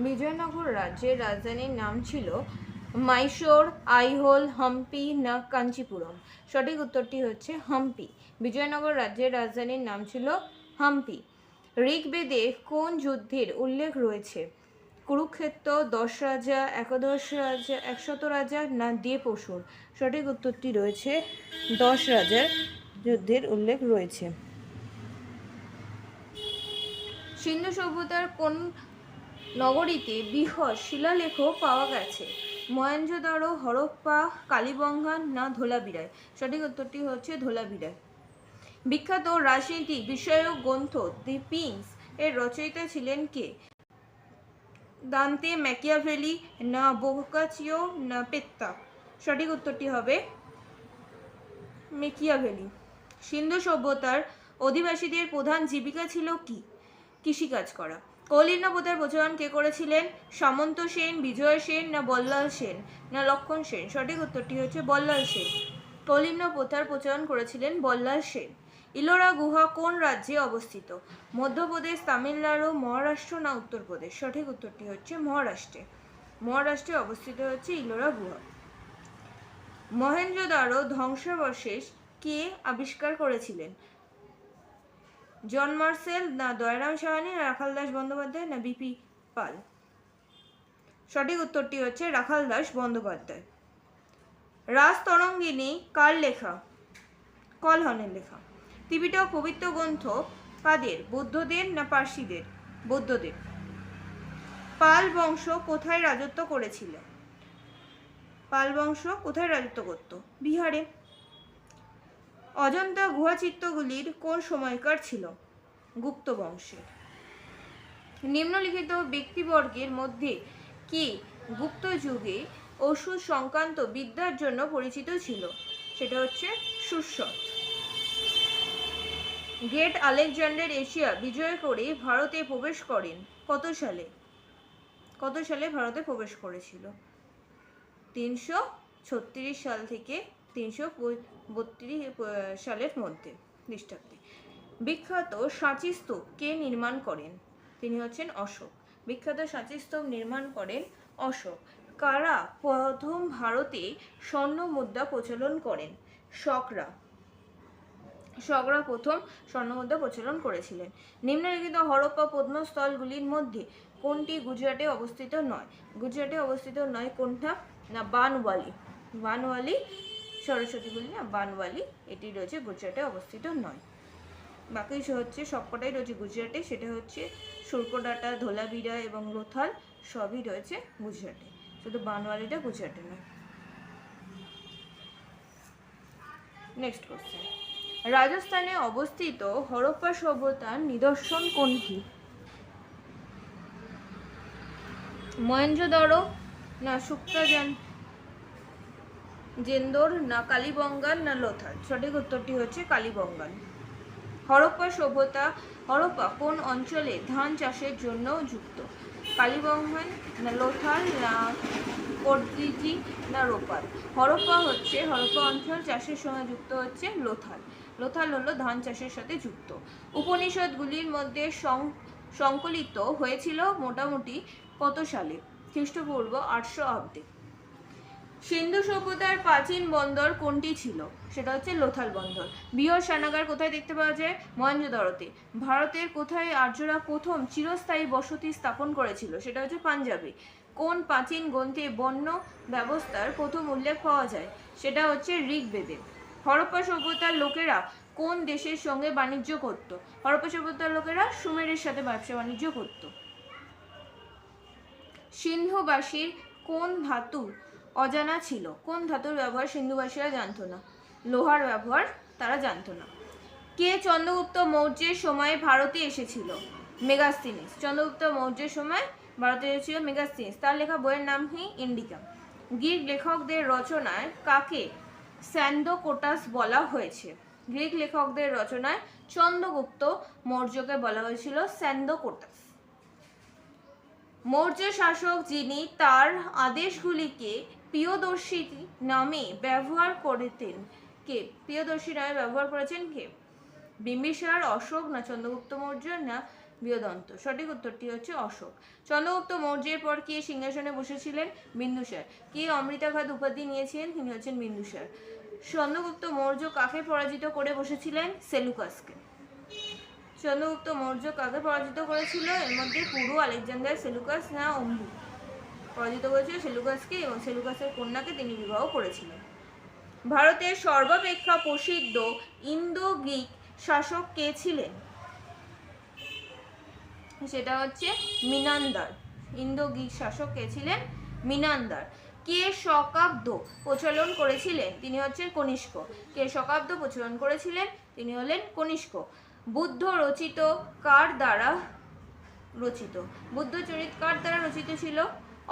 বিজয়নগর রাজ্যের রাজধানীর নাম ছিল মাইসোর, আইহোল, হাম্পি না কাঞ্চিপুরম। সঠিক উত্তরটি হচ্ছে হাম্পি। বিজয়নগর রাজ্যের রাজধানীর নাম ছিল হাম্পি। ঋগ্বেদে কোন যুদ্ধের উল্লেখ রয়েছে? কুরুক্ষেত্র, 10 রাজা, একাদশ রাজা, 100 রাজা না দেব অসুর? সঠিক উত্তরটি রয়েছে 10 রাজার যুদ্ধের উল্লেখ রয়েছে। সিন্ধু সভ্যতার কোন নগরীতে বৃহৎ শিলালেখ পাওয়া গেছে? মহেঞ্জোদারো, হরপ্পা, কালীবঙ্গা না ধোলাবিরায়? সঠিক উত্তরটি হচ্ছে ধোলাবিরায়। বিখ্যাত রাজনীতি বিষয়ক গ্রন্থ দি পিংস এর রচয়িতা ছিলেন কে? দান্তে, ম্যাকিয়াভেলি না বোকাচিও না পেত্তা? সঠিক উত্তরটি হবে ম্যাকিয়াভেলি। সিন্ধু সভ্যতার অধিবাসীদের প্রধান জীবিকা ছিল কি? কৃষিকাজ করা। কৌলিন্য প্রথার প্রচলন কে করেছিলেন? সামন্ত সেন, বিজয় সেন না বল্লাল সেন না লক্ষণ সেন? সঠিক উত্তরটি হচ্ছে বল্লাল সেন। কৌলিন্য প্রথার প্রচলন করেছিলেন বল্লাল সেন। ইলোরা গুহা কোন রাজ্যে অবস্থিত? মধ্যপ্রদেশ, তামিলনাড়ু, মহারাষ্ট্র না উত্তরপ্রদেশ? সঠিক উত্তরটি হচ্ছে মহারাষ্ট্রে। মহারাষ্ট্রে অবস্থিত হচ্ছে ইলোরা গুহা। মহেঞ্জোদারো ধ্বংসাবশেষ কে আবিষ্কার করেছিলেন? জন মার্সেল না দয়ারাম সাহানি না রাখাল দাস বন্দ্যোপাধ্যায় না বিপি পাল? সঠিক উত্তরটি হচ্ছে রাখাল দাস বন্দ্যোপাধ্যায়। রাজতরঙ্গিনী কার লেখা? কলহনের লেখা। ত্রিপিটক পবিত্র গ্রন্থ কাদের? বৌদ্ধদের না পার্সিদের? বৌদ্ধদের। পাল বংশ কোথায় রাজত্ব করেছিল? পাল বংশ কোথায় রাজত্ব করত? বিহারে। অজন্তা গুহাচিত্রগুলির কোন সময়কার ছিল? গুপ্ত বংশের। নিম্নলিখিত ব্যক্তিবর্গের মধ্যে কে গুপ্ত যুগে ওষুধ সংক্রান্ত বিদ্যার জন্য পরিচিত ছিল? সেটা হচ্ছে সুশ্রুত। গ্রেট আলেকজান্ডার এশিয়া বিজয় করে ভারতে প্রবেশ করেন কত সালে? কত সালে ভারতে প্রবেশ করেছিল? 336 সাল থেকে 332 সালের মধ্যে খ্রিস্টাব্দে। বিখ্যাত সাঁচি স্তূপ কে নির্মাণ করেন? তিনি হচ্ছেন অশোক। বিখ্যাত সাঁচি স্তূপ নির্মাণ করেন অশোক। কারা প্রথম ভারতে স্বর্ণ মুদ্রা প্রচলন করেন? শকরা। শকরা প্রথম স্বর্ণ মুদ্রা প্রচলন করেছিলেন। নিম্নলিখিত হরপ্পা প্রত্নস্থলগুলির মধ্যে কোনটি গুজরাটে অবস্থিত নয়? গুজরাটে অবস্থিত নয় কোনটা? না বানওয়ালি। বানওয়ালি সরস্বতী বলি না, বানওয়ালি এটি রয়েছে গুজরাটে অবস্থিত নয়। বাকি হচ্ছে সবকটাই রয়েছে গুজরাটে। সেটা হচ্ছে সুরকোডাটা, ধোলাবিরা এবং লোথাল সবই রয়েছে গুজরাটে, শুধু বানওয়ালিটা গুজরাটে নয়। Next question. রাজস্থানে অবস্থিত হরপ্পা সভ্যতার নিদর্শন কোনটি? মহেঞ্জোদারো না সুক্তাজান জেন্দর না কালীবঙ্গান না লোথাল? সঠিক উত্তরটি হচ্ছে কালীবঙ্গান। হরপ্পা সভ্যতা। হরপ্পা কোন অঞ্চলে ধান চাষের জন্য যুক্ত? কালীবঙ্গান না লোথাল না কোর্দিজি না রোপাল? হরপ্পা অঞ্চল চাষের সঙ্গে যুক্ত হচ্ছে লোথাল। লোথাল হলো ধান চাষের সাথে যুক্ত। উপনিষদগুলির মধ্যে সংকলিত হয়েছিল মোটামুটি কত সালে? খ্রিস্টপূর্ব 800 অব্দে। সিন্ধু সভ্যতার প্রাচীন বন্দর কোনটি ছিল? সেটা হচ্ছে লোথাল বন্দর। বৃহৎ স্নানাগার কোথায় দেখতে পাওয়া যায়? মহেঞ্জোদারোতে। ভারতের কোথায় আর্যরা প্রথম চিরস্থায়ী বসতি স্থাপন করেছিল? সেটা হচ্ছে পাঞ্জাবে। কোন প্রাচীন গ্রন্থে বর্ণ ব্যবস্থার প্রথম উল্লেখ পাওয়া যায়? সেটা হচ্ছে ঋগ্বেদে। হরপ্পা সভ্যতার লোকেরা কোন দেশের সঙ্গে বাণিজ্য করত? হরপ্পা সভ্যতার লোকেরা সুমেরের সাথে ব্যবসা বাণিজ্য করত। সিন্ধুবাসীর কোন ধাতু অজানা ছিল? কোন ধাতুর ব্যবহার সিন্ধুবাসীরা জানতো না? লোহার ব্যবহার তারা জানতো না। কে চন্দ্রগুপ্ত মৌর্যের সময় ভারতে এসেছিল? মেগাস্তিনিস। চন্দ্রগুপ্ত মৌর্যের সময় ভারতে এসেছিল মেগাস্তিনিস। তার লেখা বইয়ের নাম কি? ইন্ডিকা। গ্রিক লেখকদের রচনায় কাকে স্যান্ডোকোটাস বলা হয়েছে? গ্রিক লেখকদের রচনায় চন্দ্রগুপ্ত মৌর্যকে বলা হয়েছিল স্যান্ডোকোটাস। মৌর্য শাসক যিনি তার আদেশগুলিকে প্রিয়দর্শী নামে ব্যবহার করতেন কে? প্রিয়দর্শী নামে ব্যবহার করেছেন কে? বিম্বিসার, অশোক না চন্দ্রগুপ্ত মৌর্য না বৃহদন্ত। সঠিক উত্তরটি হচ্ছে অশোক। চন্দ্রগুপ্ত মৌর্যের পর কে সিংহাসনে বসেছিলেন? বিন্দুসার। কে অমৃতাঘাত উপাধি নিয়েছিলেন? তিনি হচ্ছেন বিন্দুসার। চন্দ্রগুপ্ত মৌর্য কাকে পরাজিত করে বসেছিলেন? সেলুকাসকে। চন্দ্রগুপ্ত মৌর্য কাকে পরাজিত করেছিল? এর মধ্যে পুরো আলেকজান্ডার সেলুকাস না অম্বু পরাজিত করেছিল সেলুকাসকে, এবং সেলুকাসের কন্যাকে তিনি বিবাহ করেছিলেন। ভারতের সর্বাপেক্ষা প্রসিদ্ধ ইন্দো গ্রিক শাসক কে ছিলেন? সেটা হচ্ছে মিনান্দার। ইন্দো গ্রিক শাসক কে ছিলেন? মিনান্দার। কে শকাব্দ প্রচলন করেছিলেন? তিনি হচ্ছেন কনিষ্ক। কে শকাব্দ প্রচলন করেছিলেন? তিনি হলেন কনিষ্ক। বুদ্ধ রচিত কার দ্বারা রচিত? বুদ্ধচরিত কার দ্বারা রচিত ছিল?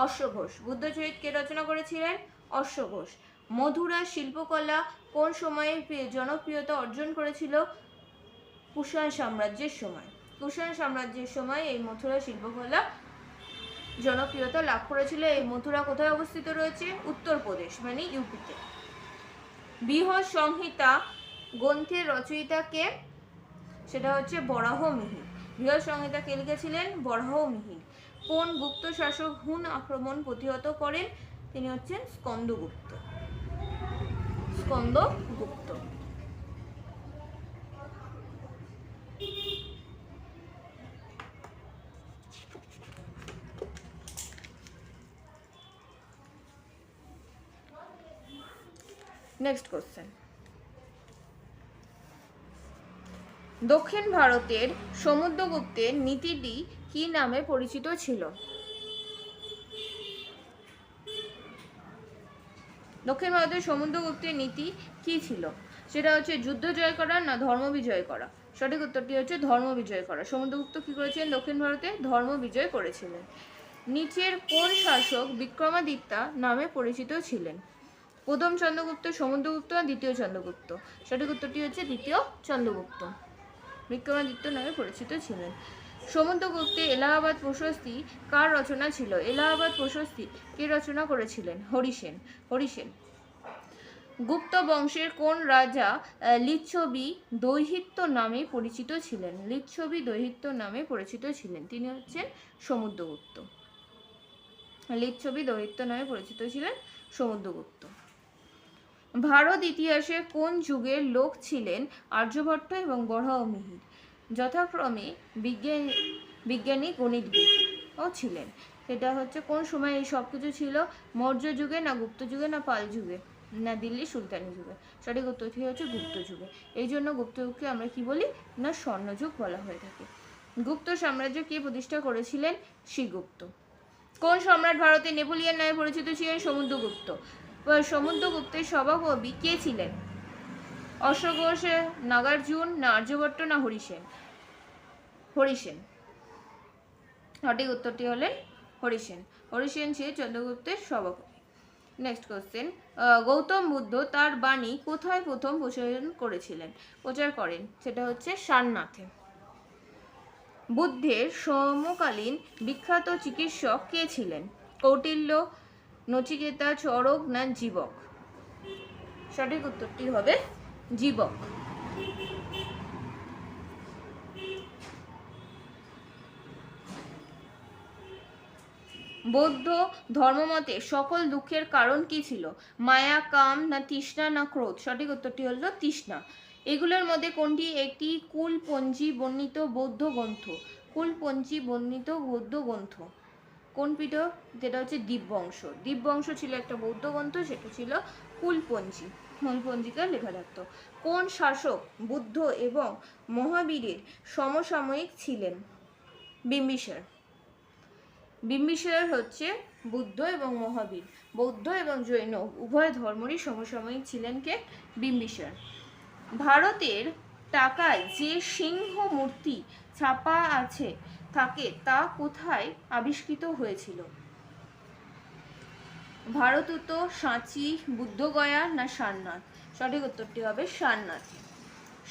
অশ্বঘোষ। বুদ্ধচরিত কে রচনা করেছিলেন? অশ্বঘোষ। মধুরা শিল্পকলা কোন সময়ে জনপ্রিয়তা অর্জন করেছিল? কুষাণ সাম্রাজ্যের সময়। কুষাণ সাম্রাজ্যের সময় এই মথুরা শিল্পকলা জনপ্রিয়তা লাভ করেছিল। এই মথুরা কোথায় অবস্থিত রয়েছে? উত্তরপ্রদেশ মানে ইউপিতে। বৃহৎ সংহিতা গ্রন্থের রচয়িতা কে? সেটা হচ্ছে বরাহমিহির। বৃহৎ সংহিতা কে লিখেছিলেন? বরাহমিহির। কোন গুপ্ত শাসক হুন আক্রমণ প্রতিহত করেন? তিনি হচ্ছেন স্কন্দগুপ্ত। স্কন্দগুপ্ত। Next question. দক্ষিণ ভারতের সমুদ্রগুপ্তের নীতিটি কি নামে পরিচিত ছিল? দক্ষিণ ভারতের সমুদ্রগুপ্তের নীতি কি ছিল? সেটা হচ্ছে যুদ্ধ জয় করা না ধর্ম বিজয় করা? সঠিক উত্তরটি হচ্ছে ধর্ম বিজয় করা। সমুদ্রগুপ্ত কি করেছিলেন দক্ষিণ ভারতে? ধর্ম বিজয় করেছিলেন। নিচের কোন শাসক বিক্রমাদিত্যা নামে পরিচিত ছিলেন? প্রথম চন্দ্রগুপ্ত, সমুদ্রগুপ্ত আর দ্বিতীয় চন্দ্রগুপ্ত? সঠিক উত্তরটি হচ্ছে দ্বিতীয় চন্দ্রগুপ্ত বিক্রমাদিত্য নামে পরিচিত ছিলেন। সমুদ্রগুপ্তের এলাহাবাদ প্রশস্তি কার রচনা ছিল? এলাহাবাদ প্রশস্তি কে রচনা করেছিলেন? হরিসেন। হরিসেন। গুপ্ত বংশের কোন রাজা লিচ্ছবি দৌহিত্য নামে পরিচিত ছিলেন? লিচ্ছবি দৌহিত্য নামে পরিচিত ছিলেন। তিনি হচ্ছেন সমুদ্রগুপ্ত। লিচ্ছবি দৌহিত্য নামে পরিচিত ছিলেন সমুদ্রগুপ্ত। ভারত ইতিহাসে কোন যুগের লোক ছিলেন আর্যভট্ট এবং বরাহমিহির? যথাক্রমে বিজ্ঞানী গণিতবিদও ছিলেন। এটা হচ্ছে কোন সময় এই সব কিছু ছিল? মৌর্য যুগে না গুপ্ত যুগে না পাল যুগে না দিল্লি সুলতানি যুগে? সঠিক উত্তরটি হচ্ছে গুপ্ত যুগে। এই জন্য গুপ্ত যুগকে আমরা কি বলি না স্বর্ণযুগ বলা হয়ে থাকে। গুপ্ত সাম্রাজ্য কে প্রতিষ্ঠা করেছিলেন? শ্রীগুপ্ত। কোন সম্রাট ভারতে নেপোলিয়ন নামে পরিচিত ছিলেন? সমুদ্রগুপ্ত। সমুদ্রগুপ্তের সভাকবি কে ছিলেন? অশ্বঘোষ, নাগার্জুন না আর্যভট্ট না হরিসেন? হরিসেন। সঠিক উত্তরটি হলেন হরিসেন। হরিসেন ছিলেন চন্দ্রগুপ্তের সভাকবি। Next question. গৌতম বুদ্ধ তার বাণী কোথায় প্রথম প্রচার করেন? সেটা হচ্ছে সারনাথে। বুদ্ধের সমকালীন বিখ্যাত চিকিৎসক কে ছিলেন? কৌটিল্য, নচিকেতা, চরক না জীবক? সঠিক উত্তরটি হবে জীবক। বৌদ্ধ ধর্মমতে সকল দুঃখের কারণ কি ছিল? মায়া, কাম না তৃষ্ণা না ক্রোধ? সঠিক উত্তরটি হলো তৃষ্ণা। এগুলোর মধ্যে কোনটি একটি কুলপঞ্জি বর্ণিত বৌদ্ধ গ্রন্থ? কুলপঞ্জি বর্ণিত বৌদ্ধ গ্রন্থ কোন পীঠ? যেটা হচ্ছে দীপবংশ। দীপবংশ ছিল একটা বৌদ্ধ গ্রন্থ, সেটা ছিল কুলপঞ্জি। কুলপঞ্জিকা লেখা থাকতো। কোন শাসক বুদ্ধ এবং মহাবীরের সমসাময়িক ছিলেন? বিম্বিসার। বিম্বিসার হচ্ছে বুদ্ধ এবং মহাবীর, বৌদ্ধ এবং জৈন উভয় ধর্মেরই সমসাময়িক ছিলেন কে? বিম্বিসার। ভারতের টাকায় যে সিংহ মূর্তি ছাপা থাকে তা কোথায় আবিষ্কৃত হয়েছিল? ভারতত, সাঁচি, বুদ্ধগয়া না সারনাথ? সঠিক উত্তরটি হবে সারনাথ।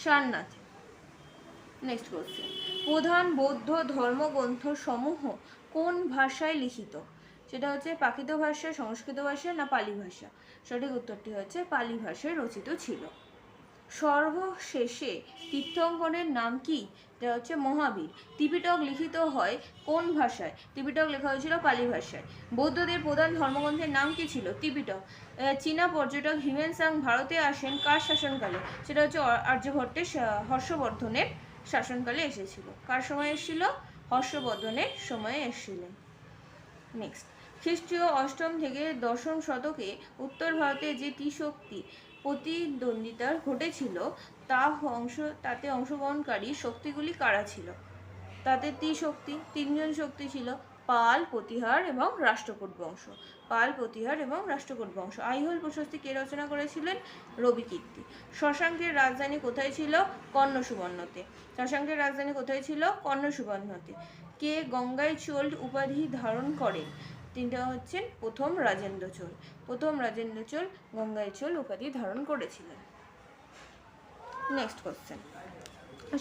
সারনাথ। Next question. প্রধান বৌদ্ধ ধর্মগ্রন্থ সমূহ কোন ভাষায় লিখিত? সেটা হচ্ছে প্রাকৃত ভাষা, সংস্কৃত ভাষা না পালি ভাষা? সঠিক উত্তরটি হচ্ছে পালি ভাষায় রচিত ছিল। সর্বশেষে তীর্থঙ্করের নাম কি? এটা হচ্ছে মহাবীর। ত্রিপিটক লিখিত হয় কোন ভাষায়? ত্রিপিটক লেখা হয়েছিল পালি ভাষায়। বৌদ্ধদের প্রধান ধর্মগ্রন্থের নাম কি ছিল? ত্রিপিটক। চীনা পর্যটক হিউয়েন সাং ভারতে আসেন কার শাসনকালে? সেটা হচ্ছে আর্যভট্টের হর্ষবর্ধনের শাসনকালে এসেছিল। কার সময় এসেছিল? হর্ষবর্ধনের সময়ে এসেছিলেন। নেক্সট, খ্রিস্টীয় অষ্টম থেকে দশম শতকে উত্তর ভারতে যে ত্রিশক্তি প্রতিদ্বন্দ্বিতা ঘটেছিল তাতে অংশগ্রহণকারী শক্তিগুলি কারা ছিল? তাতে ত্রিশক্তি, তিনজন শক্তি ছিল, পাল, প্রতিহার এবং রাষ্ট্রকূট বংশ। পাল, প্রতিহার এবং রাষ্ট্রকূট বংশ। আইহোল প্রশস্তি কে রচনা করেছিলেন? রবি কীর্তি। শশাঙ্কের রাজধানী কোথায় ছিল? কর্ণ সুবর্ণতে। শশাঙ্কের রাজধানী কোথায় ছিল? কর্ণ সুবর্ণতে। কে গঙ্গায় চোল উপাধি ধারণ করেন? তিনটা হচ্ছেন প্রথম রাজেন্দ্র চোল। প্রথম রাজেন্দ্র চোল গঙ্গায় চোল উপাধি ধারণ করেছিলেন। নেক্সট কোশ্চেন,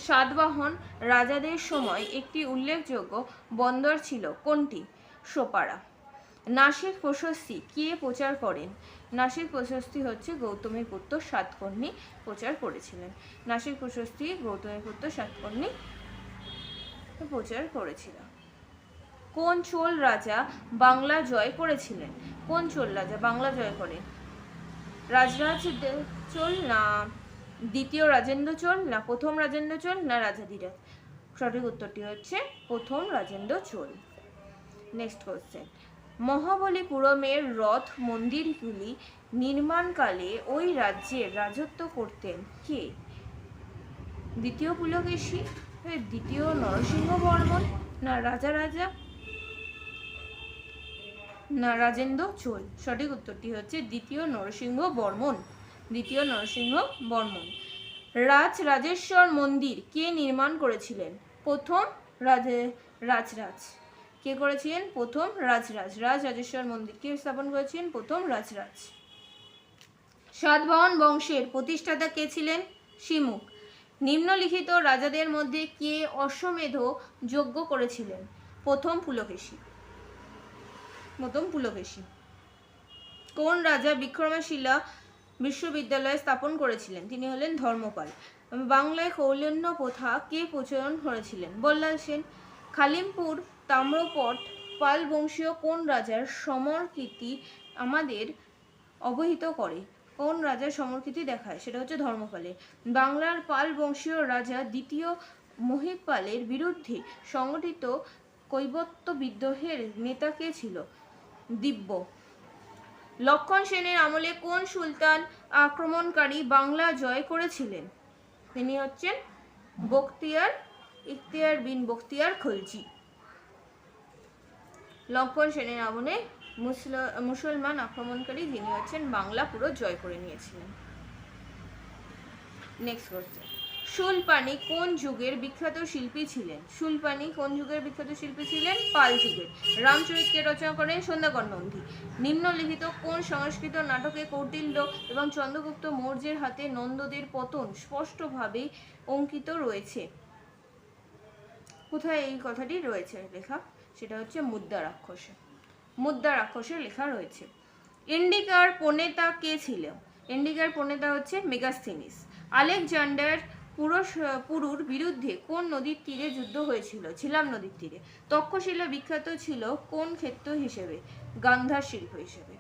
সাতবাহন রাজাদের সময় একটি উল্লেখযোগ্য বন্দর ছিল, কোনটি? সোপারা। নাসিক প্রশস্তি কে প্রচার করেন? নাসিক প্রশস্তি হচ্ছে গৌতমীর পুত্র সাতকর্ণী প্রচার করেছিলেন। নাসিক প্রশস্তি গৌতমীর পুত্র সাতকর্ণী প্রচার করেছিল। কোন চোল রাজা বাংলা জয় করেছিলেন? কোন চোল রাজা বাংলা জয় করেন? রাজরাজ চোল না দ্বিতীয় রাজেন্দ্র চোল না প্রথম রাজেন্দ্র চোল না রাজাধিরাজ? সঠিক উত্তরটি হচ্ছে প্রথম রাজেন্দ্র চোল। নেক্সট কোশ্চেন, মহাবলীপুরমের রথ মন্দিরগুলি নির্মাণকালে ওই রাজ্যের রাজত্ব করতেন কে? দ্বিতীয় পুলকেশী, দ্বিতীয় নরসিংহবর্মন না রাজা না রাজেন্দ্র চোল? সঠিক উত্তরটি হচ্ছে দ্বিতীয় নরসিংহ বর্মন। দ্বিতীয় নরসিংহ বর্মন। রাজরাজেশ্বর মন্দির কে নির্মাণ করেছিলেন? প্রথম রাজরাজ। কে করেছিলেন? প্রথম রাজরাজ। রাজরাজেশ্বর মন্দির কে স্থাপন করেছিলেন? প্রথম রাজরাজ। সাতবাহন বংশের প্রতিষ্ঠাতা কে ছিলেন? শিমুখ। নিম্নলিখিত রাজাদের মধ্যে কে অশ্বমেধ যজ্ঞ করেছিলেন? প্রথম পুলকেশী। প্রথম পুলকেশী। কোন রাজা বিক্রমশিলা বিশ্ববিদ্যালয় স্থাপন করেছিলেন? তিনি হলেন ধর্মপাল। বাংলায় কৌলিন্য প্রথা কে প্রচলন করেছিলেন? বল্লাল সেন। খালিমপুর তাম্রপট পাল বংশীয় কোন রাজার সমরকীর্তি আমাদের অবহিত করে? কোন রাজার সমরকীর্তি দেখায়? সেটা হচ্ছে ধর্মপালের। বাংলার পাল বংশীয় রাজা দ্বিতীয় মহিপালের বিরুদ্ধে সংগঠিত কৈবর্ত বিদ্রোহের নেতা কে ছিল? দিব্য। লক্ষণ সেনের আমলে কোন সুলতান আক্রমণকারী বাংলা জয় করেছিলেন? তিনি হচ্ছেন ইখতিয়ার বিন বখতিয়ার খলজি। লক্ষণ সেনের আমলে মুসলমান আক্রমণকারী যিনি হচ্ছেন বাংলা পুরো জয় করে নিয়েছিলেন। নেক্সট কোশ্চেন, শূলপাণি কোন যুগের বিখ্যাত শিল্পী ছিলেন? শূলপাণি কোন যুগের বিখ্যাত শিল্পী ছিলেন? পাল যুগের। রামচরিত কে রচনা করেন? সন্ধ্যাকর নন্দী। নিম্নলিখিত কোন সংস্কৃত নাটকে কৌটিল্য এবং চন্দ্রগুপ্ত মৌর্যের হাতে নন্দদের পতন স্পষ্টভাবে অঙ্কিত রয়েছে? কোথায় এই কথাটি রয়েছে লেখা? সেটা হচ্ছে মুদ্রা রাক্ষসে। মুদ্রা রাক্ষসে লেখা রয়েছে। ইন্ডিকার প্রণেতা কে ছিল? ইন্ডিকার প্রণেতা হচ্ছে মেগাস্থিনিস। আলেকজান্ডার পুরুর বিরুদ্ধে কোন নদীর তীরে যুদ্ধ হয়েছিল? ঝিলাম নদীর তীরে। তক্ষশিলা বিখ্যাত ছিল কোন ক্ষেত্র হিসেবে? গান্ধার শিল্প হিসেবে।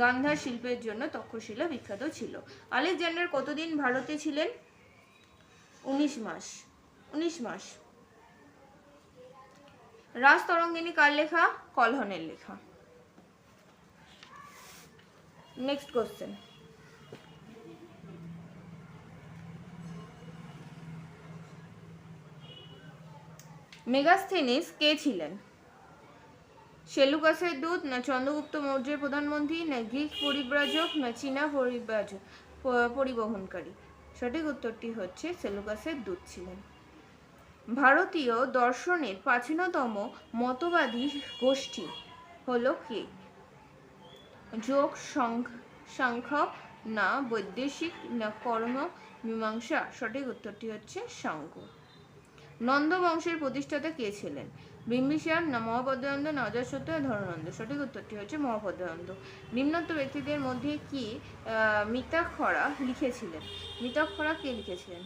গান্ধার শিল্পের জন্য তক্ষশিলা বিখ্যাত ছিল। আলেকজান্ডার কতদিন ভারতে ছিলেন? 19 মাস। 19 মাস। রাজতরঙ্গিনী কার লেখা? কলহনের লেখা। নেক্সট কোশ্চেন, মেগাস্থেনিস কে ছিলেন? সেলুকাসের দূত না চন্দ্রগুপ্ত মৌর্যের প্রধানমন্ত্রী না গ্রিক পরিব্রাজক না চীনা পরিবহনকারী? সঠিক উত্তরটি হচ্ছে সেলুকাসের দূত ছিলেন। ভারতীয় দর্শনের প্রাচীনতম মতবাদী গোষ্ঠী হলো কে? যোগ, সাংখ্য না বৈদেশিক না কর্ম মীমাংসা? সঠিক উত্তরটি হচ্ছে সাংখ্য। নন্দ বংশের প্রতিষ্ঠাতা কে ছিলেন? বিম্বিসার না মহাপদ্মানন্দ না অজাতশত্রু না ধর্মানন্দ? সঠিক উত্তরটি হচ্ছে মহাপদ্মানন্দ। নিম্নোক্ত ব্যক্তিদের মধ্যে কি মিতাক্ষরা লিখেছিলেন? মিতাক্ষরা কে লিখেছিলেন?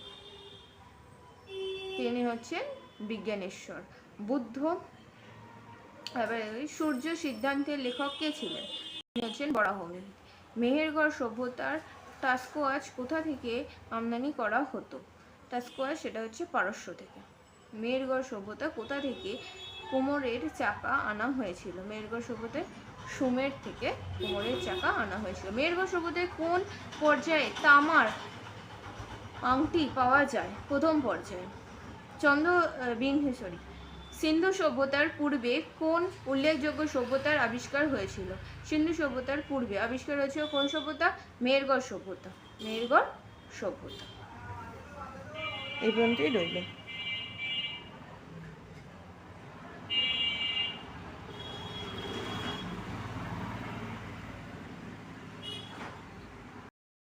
তিনি হচ্ছেন বিজ্ঞানেশ্বর। বুদ্ধ সূর্য সিদ্ধান্তের লেখক কে ছিলেন? তিনি হচ্ছেন বরাহমিহির। মেহেরগড় সভ্যতার টাস্কওয়াচ কোথা থেকে আমদানি করা হতো? টাস্কওয়াচ সেটা হচ্ছে পারস্য থেকে। মেহেরগড় সভ্যতা কোথা থেকে কোমরের চাকা আনা হয়েছিল? মেহেরগড় সভ্যতায় সুমের থেকে কোমরের চাকা আনা হয়েছিল। মেহেরগড় সভ্যতায় কোন পর্যায়ে তামার আংটি পাওয়া যায়? প্রথম পর্যায়ে। সিন্ধু সভ্যতার পূর্বে কোন উল্লেখযোগ্য সভ্যতার আবিষ্কার হয়েছিল? সিন্ধু সভ্যতার পূর্বে আবিষ্কার হয়েছিল কোন সভ্যতা? মেহেরগড় সভ্যতা। মেহেরগড় সভ্যতা। এই পর্যন্তই রইল।